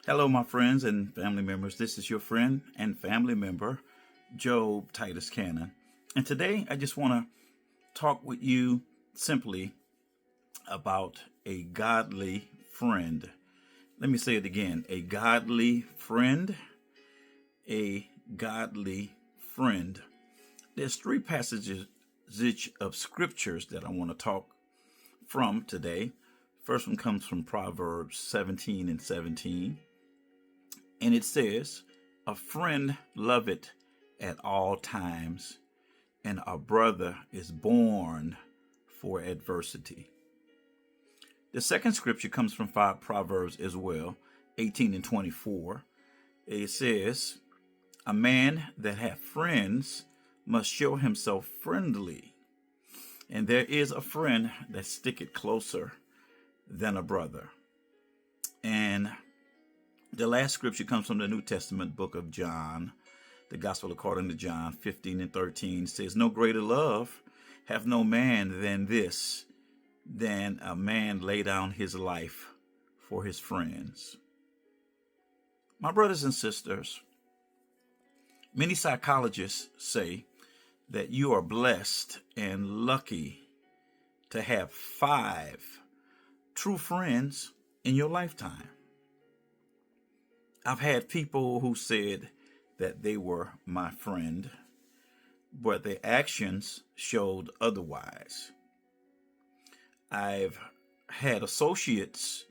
Hello, my friends and family members. This is your friend and family member, Job Titus Cannon. And today I just want to talk with you simply about a godly friend. Let me say it again, a godly friend, a godly friend. There's three passages of scriptures that I want to talk from today. First one comes from Proverbs 17:17. And it says, a friend loveth at all times, and a brother is born for adversity. The second scripture comes from Proverbs as well, 18:24. It says, a man that hath friends must show himself friendly, and there is a friend that sticketh closer than a brother. And the last scripture comes from the New Testament book of John, the Gospel according to John 15:13 says, no greater love hath no man than this, than a man lay down his life for his friends. My brothers and sisters, many psychologists say that you are blessed and lucky to have 5 true friends in your lifetime. I've had people who said that they were my friend, but their actions showed otherwise. I've had associates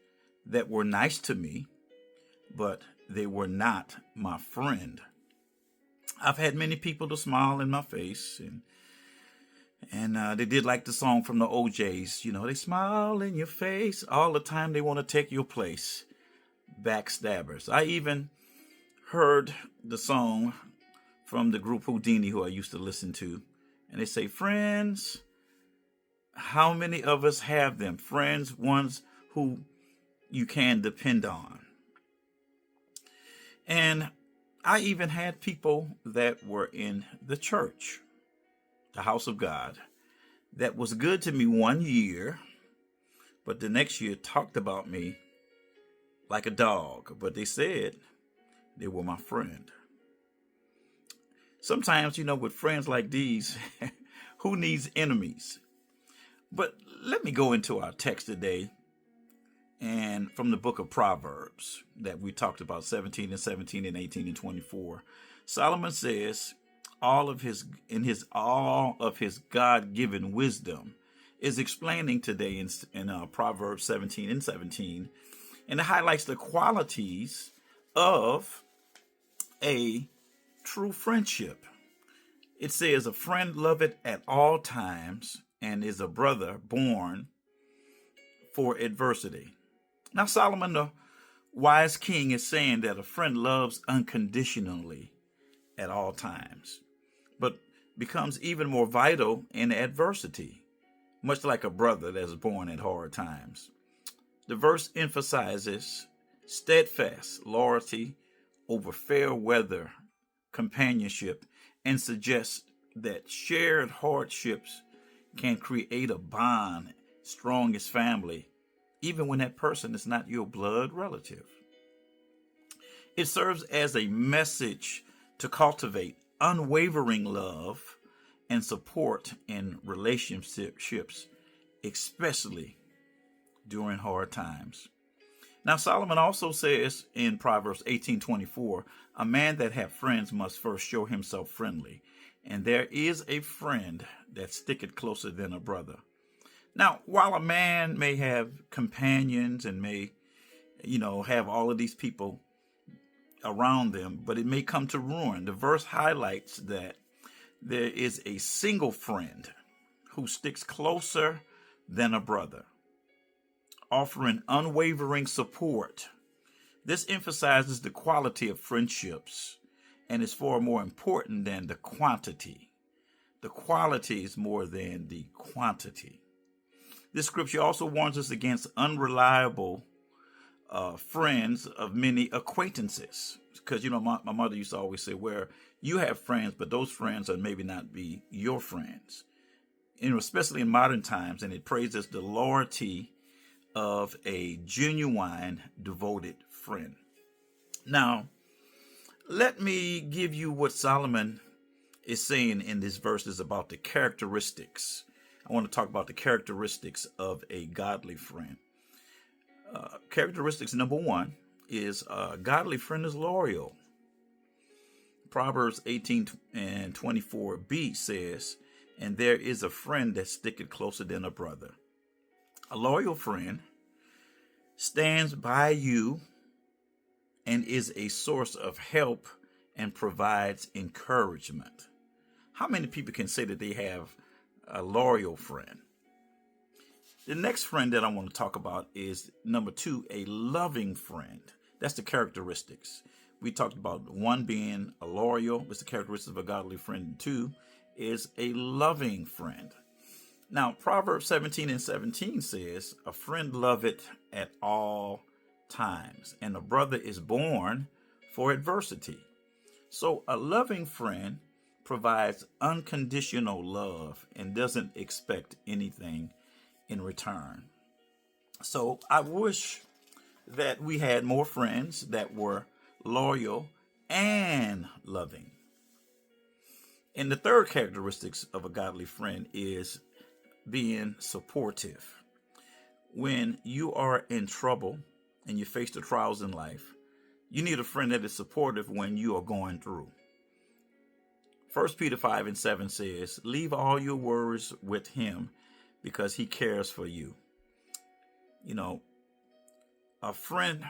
that were nice to me, but they were not my friend. I've had many people to smile in my face, and they did like the song from the OJs, they smile in your face all the time. They want to take your place. Backstabbers. I even heard the song from the group Houdini, who I used to listen to, and they say, friends, how many of us have them? Friends, ones who you can depend on. And I even had people that were in the church, the house of God, that was good to me one year, but the next year talked about me like a dog, but they said they were my friend. Sometimes, with friends like these, who needs enemies? But let me go into our text today, and from the book of Proverbs that we talked about, 17:17 and 18:24. Solomon says, all of his God-given wisdom is explaining today in Proverbs 17:17. And it highlights the qualities of a true friendship. It says, a friend loveth at all times, and is a brother born for adversity. Now, Solomon, the wise king, is saying that a friend loves unconditionally at all times, but becomes even more vital in adversity, much like a brother that's born at hard times. The verse emphasizes steadfast loyalty over fair weather companionship, and suggests that shared hardships can create a bond strong as family, even when that person is not your blood relative. It serves as a message to cultivate unwavering love and support in relationships, especially during hard times. Now, Solomon also says in Proverbs 18:24, a man that hath friends must first show himself friendly, and there is a friend that sticketh closer than a brother. Now, while a man may have companions and may, have all of these people around them, but it may come to ruin. The verse highlights that there is a single friend who sticks closer than a brother, offering unwavering support. This emphasizes the quality of friendships and is far more important than the quantity. The quality is more than the quantity. This scripture also warns us against unreliable friends of many acquaintances. Because, my mother used to always say, where you have friends, but those friends are maybe not be your friends. Especially in modern times, and it praises the loyalty of a genuine, devoted friend. Now, let me give you what Solomon is saying in these verses about the characteristics. I want to talk about the characteristics of a godly friend. Characteristics number one is a godly friend is loyal. Proverbs 18 and 24b says, and there is a friend that sticketh closer than a brother. A loyal friend stands by you and is a source of help and provides encouragement. How many people can say that they have a loyal friend? The next friend that I want to talk about is number two, a loving friend. That's the characteristics. We talked about one being a loyal, it's the characteristic of a godly friend. And two is a loving friend. Now, Proverbs 17 and 17 says, a friend loveth at all times, and a brother is born for adversity. So a loving friend provides unconditional love and doesn't expect anything in return. So I wish that we had more friends that were loyal and loving. And the third characteristics of a godly friend is being supportive. When you are in trouble and you face the trials in life, you need a friend that is supportive when you are going through. 1 Peter 5 and 7 says, leave all your worries with him because he cares for you. You know, a friend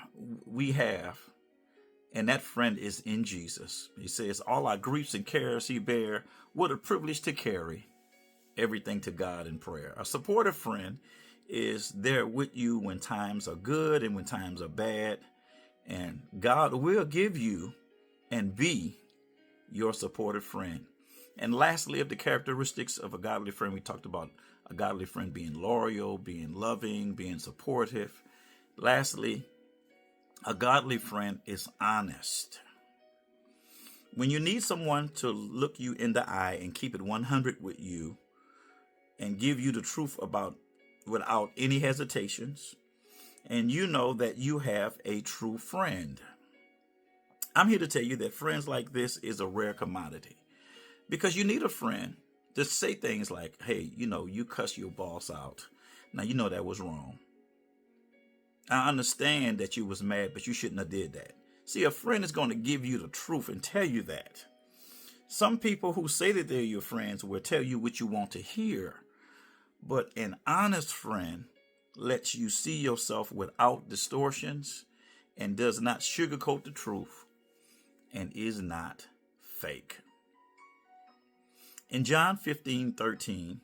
we have, and that friend is in Jesus. He says, all our griefs and cares he bear, what a privilege to carry everything to God in prayer. A supportive friend is there with you when times are good and when times are bad. And God will give you and be your supportive friend. And lastly, of the characteristics of a godly friend, we talked about a godly friend being loyal, being loving, being supportive. Lastly, a godly friend is honest. When you need someone to look you in the eye and keep it 100 with you and give you the truth about without any hesitations, and you know that you have a true friend. I'm here to tell you that friends like this is a rare commodity, because you need a friend to say things like, hey, you cuss your boss out. Now, you know that was wrong. I understand that you was mad, but you shouldn't have did that. See, a friend is going to give you the truth and tell you that. Some people who say that they're your friends will tell you what you want to hear. But an honest friend lets you see yourself without distortions and does not sugarcoat the truth and is not fake. In John 15:13,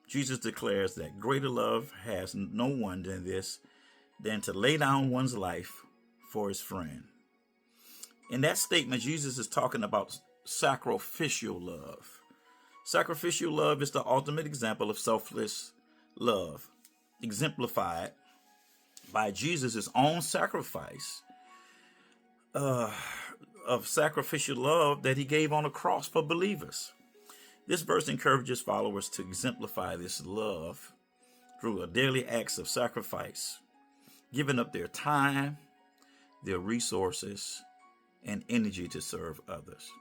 Jesus declares that greater love has no one than this, than to lay down one's life for his friend. In that statement, Jesus is talking about sacrificial love. Sacrificial love is the ultimate example of selfless love, exemplified by Jesus' own sacrifice of sacrificial love that he gave on the cross for believers. This verse encourages followers to exemplify this love through a daily acts of sacrifice, giving up their time, their resources, and energy to serve others.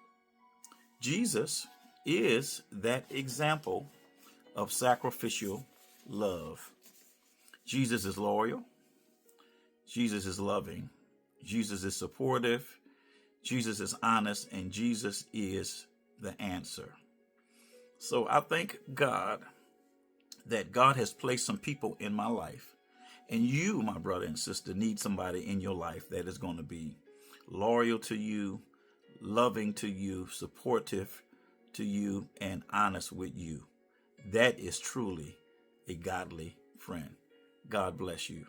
Jesus is that example of sacrificial love. Jesus is loyal. Jesus is loving. Jesus is supportive. Jesus is honest, and Jesus is the answer. So I thank God that God has placed some people in my life, and you, my brother and sister, need somebody in your life that is going to be loyal to you, loving to you, supportive to you, and honest with you. That is truly a godly friend. God bless you.